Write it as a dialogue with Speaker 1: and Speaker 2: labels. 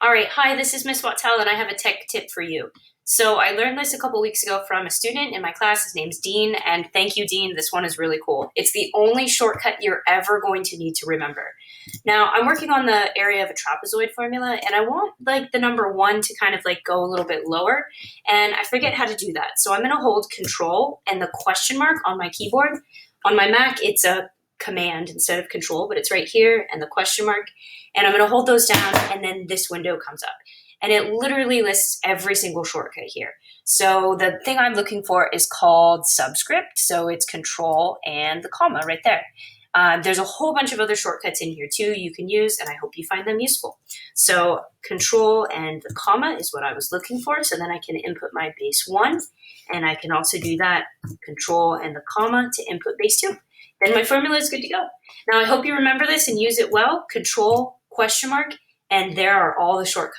Speaker 1: All right, hi, this is Miss Wattel, and I have a tech tip for you. So I learned this a couple weeks ago from a student in my class. His name's Dean, and thank you, Dean. This one is really cool. It's the only shortcut you're ever going to need to remember. Now, I'm working on the area of a trapezoid formula, and I want like the number one to kind of like go a little bit lower, and I forget how to do that. So I'm going to hold Control and the question mark on my keyboard. On my Mac, it's a command instead of control, but it's right here and the question mark. And I'm going to hold those down, and then this window comes up. And it literally lists every single shortcut here. So the thing I'm looking for is called subscript. So it's control and the comma right there. There's a whole bunch of other shortcuts in here too you can use, and I hope you find them useful. So control and the comma is what I was looking for. So then I can input my base 1, and I can also do that control and the comma to input base 2. Then my formula is good to go. Now I hope you remember this and use it well. Control, question mark, and there are all the shortcuts.